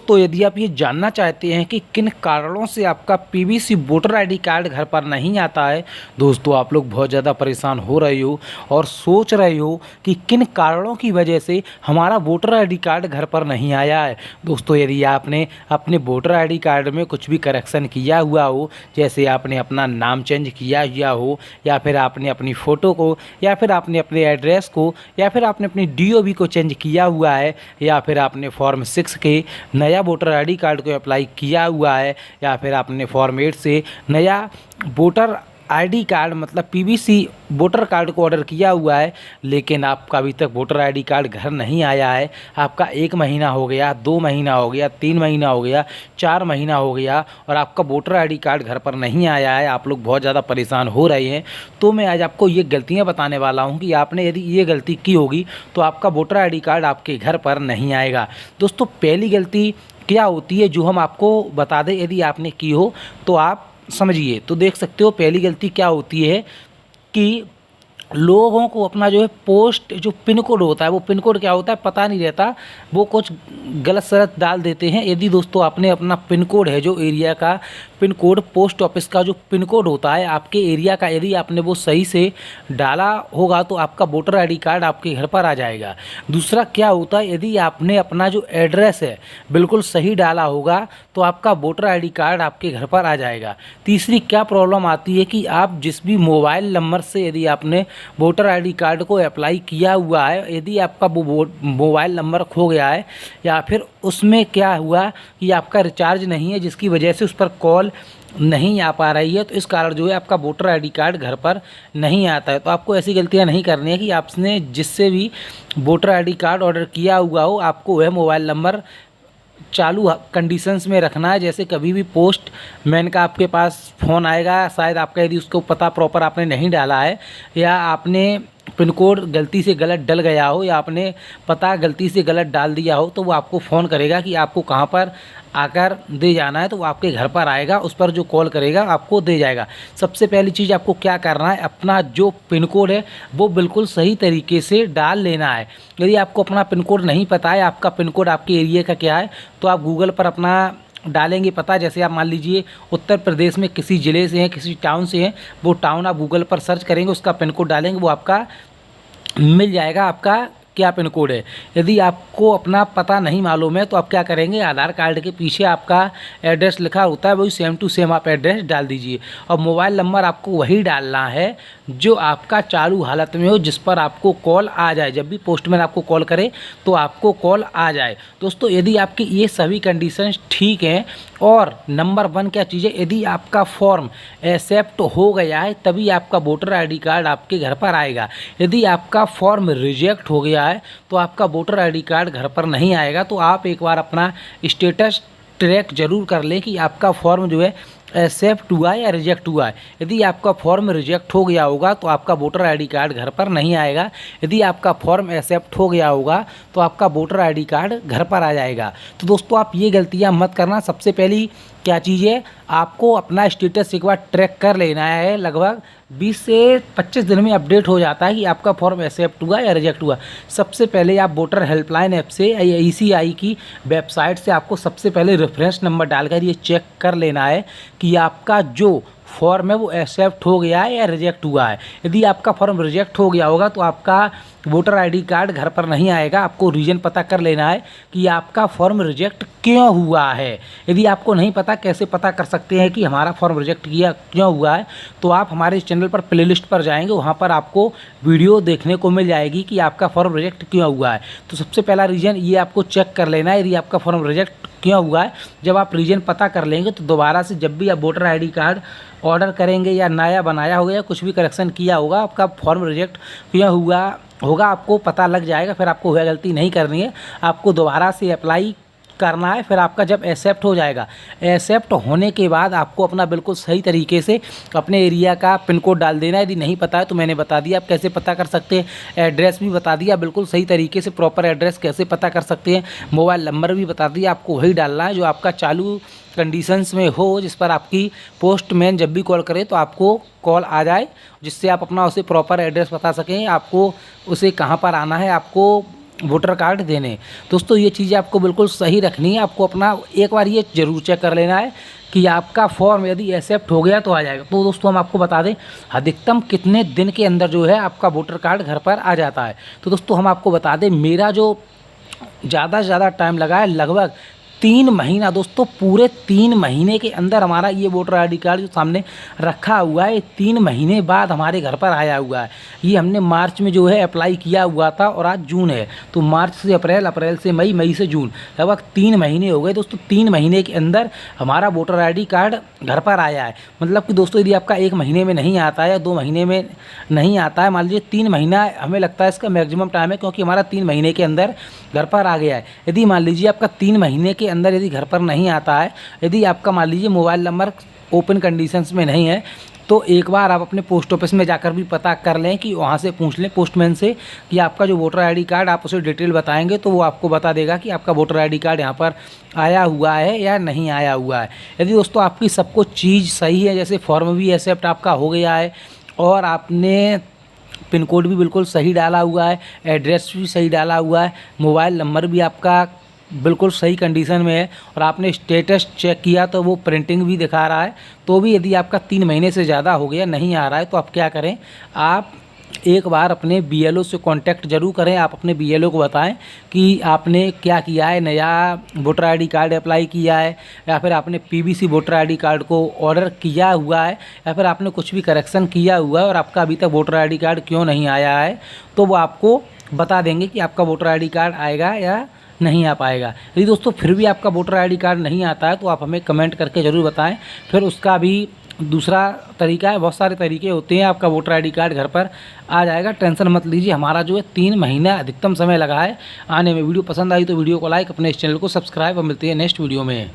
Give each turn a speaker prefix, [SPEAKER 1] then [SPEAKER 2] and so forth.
[SPEAKER 1] दोस्तों यदि आप ये जानना चाहते हैं कि किन कारणों से आपका पीवीसी वोटर आईडी कार्ड घर पर नहीं आता है, दोस्तों आप लोग बहुत ज़्यादा परेशान हो रहे हो और सोच रहे हो कि किन कारणों की वजह से हमारा वोटर आईडी कार्ड घर पर नहीं आया है। दोस्तों यदि आपने अपने वोटर आईडी कार्ड में कुछ भी करेक्शन किया हुआ हो, जैसे आपने अपना नाम चेंज किया हुआ हो, या फिर आपने अपनी फ़ोटो को, या फिर आपने अपने एड्रेस को, या फिर आपने अपनी डीओबी को चेंज किया हुआ है, या फिर आपने फॉर्म 6 के नया वोटर आईडी कार्ड को अप्लाई किया हुआ है, या फिर आपने फॉर्म 8 से नया वोटर आईडी कार्ड मतलब पीवीसी वोटर कार्ड को ऑर्डर किया हुआ है, लेकिन आपका अभी तक वोटर आईडी कार्ड घर नहीं आया है। आपका 1 महीना हो गया, 2 महीना हो गया, 3 महीना हो गया, 4 महीना हो गया और आपका वोटर आईडी कार्ड घर पर नहीं आया है। आप लोग बहुत ज़्यादा परेशान हो रहे हैं। तो मैं आज आपको ये गलतियाँ बताने वाला हूँ कि आपने यदि ये गलती की होगी तो आपका वोटर आईडी कार्ड आपके घर पर नहीं आएगा। दोस्तों पहली गलती क्या होती है जो हम आपको बता दें, यदि आपने की हो तो आप समझिए। तो देख सकते हो पहली गलती क्या होती है कि लोगों को अपना जो है पोस्ट जो पिन कोड होता है, वो पिन कोड क्या होता है पता नहीं रहता, वो कुछ गलत सलत डाल देते हैं। यदि दोस्तों आपने अपना पिन कोड है जो एरिया का पिन कोड, पोस्ट ऑफिस का जो पिन कोड होता है आपके एरिया का, यदि आपने वो सही से डाला होगा तो आपका वोटर आईडी कार्ड आपके घर पर आ जाएगा। दूसरा क्या होता है, यदि आपने अपना जो एड्रेस है बिल्कुल सही डाला होगा तो आपका वोटर आईडी कार्ड आपके घर पर आ जाएगा। तीसरी क्या प्रॉब्लम आती है कि आप जिस भी मोबाइल नंबर से यदि आपने वोटर आईडी कार्ड को अप्लाई किया हुआ है, यदि आपका वो मोबाइल नंबर खो गया है या फिर उसमें क्या हुआ कि आपका रिचार्ज नहीं है जिसकी वजह से उस पर कॉल नहीं आ पा रही है, तो इस कारण जो है आपका वोटर आईडी कार्ड घर पर नहीं आता है। तो आपको ऐसी गलतियां नहीं करनी है कि आपने जिससे भी वोटर आईडी कार्ड ऑर्डर किया हुआ हो आपको वह मोबाइल नंबर चालू कंडीशंस में रखना है। जैसे कभी भी पोस्ट मैन का आपके पास फ़ोन आएगा, शायद आपका यदि उसको पता प्रॉपर आपने नहीं डाला है, या आपने पिन कोड गलती से गलत डल गया हो, या आपने पता गलती से गलत डाल दिया हो, तो वो आपको फ़ोन करेगा कि आपको कहाँ पर आकर दे जाना है, तो वो आपके घर पर आएगा, उस पर जो कॉल करेगा आपको दे जाएगा। सबसे पहली चीज़ आपको क्या करना है, अपना जो पिन कोड है वो बिल्कुल सही तरीके से डाल लेना है। यदि आपको अपना पिन कोड नहीं पता है, आपका पिन कोड आपके एरिया का क्या है, तो आप गूगल पर अपना डालेंगे पता। जैसे आप मान लीजिए उत्तर प्रदेश में किसी ज़िले से हैं, किसी टाउन से हैं, वो टाउन आप गूगल पर सर्च करेंगे, उसका पिन कोड डालेंगे, वो आपका मिल जाएगा आपका क्या पिन कोड है। यदि आपको अपना पता नहीं मालूम है तो आप क्या करेंगे, आधार कार्ड के पीछे आपका एड्रेस लिखा होता है, वही सेम टू सेम आप एड्रेस डाल दीजिए और मोबाइल नंबर आपको वही डालना है जो आपका चालू हालत में हो, जिस पर आपको कॉल आ जाए। जब भी पोस्टमैन आपको कॉल करे तो आपको कॉल आ जाए। दोस्तों यदि आपकी ये सभी कंडीशंस ठीक हैं, और नंबर 1 क्या चीज़ है, यदि आपका फॉर्म एक्सेप्ट हो गया है तभी आपका वोटर आईडी कार्ड आपके घर पर आएगा। यदि आपका फॉर्म रिजेक्ट हो गया है तो आपका वोटर आईडी कार्ड घर पर नहीं आएगा। तो आप एक बार अपना स्टेटस ट्रैक जरूर कर लें कि आपका फॉर्म जो है एक्सेप्ट हुआ है या रिजेक्ट हुआ है। यदि आपका फॉर्म रिजेक्ट हो गया होगा तो आपका वोटर आईडी कार्ड घर पर नहीं आएगा। यदि आपका फॉर्म एक्सेप्ट हो गया होगा तो आपका वोटर आईडी कार्ड घर पर आ जाएगा। तो दोस्तों आप ये गलतियां मत करना। सबसे पहली क्या चीज़ है, आपको अपना स्टेटस एक बार ट्रैक कर लेना है। लगभग 20 से 25 दिन में अपडेट हो जाता है कि आपका फॉर्म एक्सेप्ट हुआ या रिजेक्ट हुआ। सबसे पहले आप वोटर हेल्पलाइन ऐप से या ईसीआई की वेबसाइट से आपको सबसे पहले रेफरेंस नंबर डालकर ये चेक कर लेना है कि आपका जो फॉर्म है वो एक्सेप्ट हो गया है या रिजेक्ट हुआ है। यदि आपका फॉर्म रिजेक्ट हो गया होगा तो आपका वोटर आईडी कार्ड घर पर नहीं आएगा। आपको रीज़न पता कर लेना है कि आपका फॉर्म रिजेक्ट क्यों हुआ है। यदि आपको नहीं पता, कैसे पता कर सकते हैं कि हमारा फॉर्म रिजेक्ट किया क्यों हुआ है, तो आप हमारे चैनल पर प्लेलिस्ट पर जाएंगे, वहाँ पर आपको वीडियो देखने को मिल जाएगी कि आपका फॉर्म रिजेक्ट क्यों हुआ है। तो सबसे पहला रीज़न ये आपको चेक कर लेना है, यदि आपका फॉर्म रिजेक्ट क्यों हुआ है। जब आप रीज़न पता कर लेंगे तो दोबारा से जब भी आप वोटर आईडी कार्ड ऑर्डर करेंगे या नया बनाया होगा या कुछ भी करेक्शन किया होगा, आपका फॉर्म रिजेक्ट क्यों हुआ होगा आपको पता लग जाएगा। फिर आपको वह गलती नहीं करनी है, आपको दोबारा से अप्लाई करना है। फिर आपका जब एक्सेप्ट हो जाएगा, एक्सेप्ट होने के बाद आपको अपना बिल्कुल सही तरीके से अपने एरिया का पिन कोड डाल देना है। यदि नहीं पता है तो मैंने बता दिया आप कैसे पता कर सकते हैं, एड्रेस भी बता दिया बिल्कुल सही तरीके से, प्रॉपर एड्रेस कैसे पता कर सकते हैं, मोबाइल नंबर भी बता दिया। आपको वही डालना है जो आपका चालू कंडीशंस में हो, जिस पर आपकी पोस्टमैन जब भी कॉल करे तो आपको कॉल आ जाए, जिससे आप अपना उसे प्रॉपर एड्रेस बता सकें, आपको उसे कहाँ पर आना है, आपको वोटर कार्ड देने। दोस्तों ये चीज़ें आपको बिल्कुल सही रखनी है। आपको अपना एक बार ये ज़रूर चेक कर लेना है कि आपका फॉर्म यदि एक्सेप्ट हो गया तो आ जाएगा। तो दोस्तों हम आपको बता दें अधिकतम कितने दिन के अंदर जो है आपका वोटर कार्ड घर पर आ जाता है। तो दोस्तों हम आपको बता दें मेरा जो ज़्यादा से ज़्यादा टाइम लगा है लगभग 3 महीना। दोस्तों पूरे 3 महीने के अंदर हमारा ये वोटर आईडी कार्ड जो सामने रखा हुआ है 3 महीने बाद हमारे घर पर आया हुआ है। ये हमने मार्च में जो है अप्लाई किया हुआ था और आज जून है, तो मार्च से अप्रैल, अप्रैल से मई, मई से जून, लगभग 3 महीने हो गए। दोस्तों 3 महीने के अंदर हमारा वोटर आईडी कार्ड घर पर आया है। मतलब कि दोस्तों यदि आपका 1 महीने में नहीं आता है या 2 महीने में नहीं आता है, मान लीजिए 3 महीना हमें लगता है इसका मैक्सिमम टाइम है, क्योंकि हमारा 3 महीने के अंदर घर पर आ गया है। यदि मान लीजिए आपका 3 महीने के अंदर यदि घर पर नहीं आता है, यदि आपका मान लीजिए मोबाइल नंबर ओपन कंडीशंस में नहीं है, तो एक बार आप अपने पोस्ट ऑफिस में जाकर भी पता कर लें, कि वहाँ से पूछ लें पोस्टमैन से कि आपका जो वोटर आईडी कार्ड, आप उसे डिटेल बताएंगे तो वो आपको बता देगा कि आपका वोटर आईडी कार्ड यहाँ पर आया हुआ है या नहीं आया हुआ है। यदि दोस्तों आपकी सब कुछ चीज़ सही है, जैसे फॉर्म भी एक्सेप्ट आपका हो गया है और आपने पिन कोड भी बिल्कुल सही डाला हुआ है, एड्रेस भी सही डाला हुआ है, मोबाइल नंबर भी आपका बिल्कुल सही कंडीशन में है और आपने स्टेटस चेक किया तो वो प्रिंटिंग भी दिखा रहा है, तो भी यदि आपका 3 महीने से ज़्यादा हो गया नहीं आ रहा है, तो आप क्या करें, आप एक बार अपने बीएलओ से कांटेक्ट जरूर करें। आप अपने बीएलओ को बताएं कि आपने क्या किया है, नया वोटर आईडी कार्ड अप्लाई किया है या फिर आपने पीवीसी वोटर आईडी कार्ड को ऑर्डर किया हुआ है या फिर आपने कुछ भी करेक्शन किया हुआ है और आपका अभी तक वोटर आईडी कार्ड क्यों नहीं आया है, तो वो आपको बता देंगे कि आपका वोटर आईडी कार्ड आएगा या नहीं आ पाएगा। यदि दोस्तों फिर भी आपका वोटर आईडी कार्ड नहीं आता है तो आप हमें कमेंट करके ज़रूर बताएं, फिर उसका भी दूसरा तरीका है। बहुत सारे तरीके होते हैं, आपका वोटर आईडी कार्ड घर पर आ जाएगा, टेंशन मत लीजिए। हमारा जो है 3 महीना अधिकतम समय लगा है आने में। वीडियो पसंद आई तो वीडियो को लाइक, अपने इस चैनल को सब्सक्राइब, और मिलते हैं नेक्स्ट वीडियो में।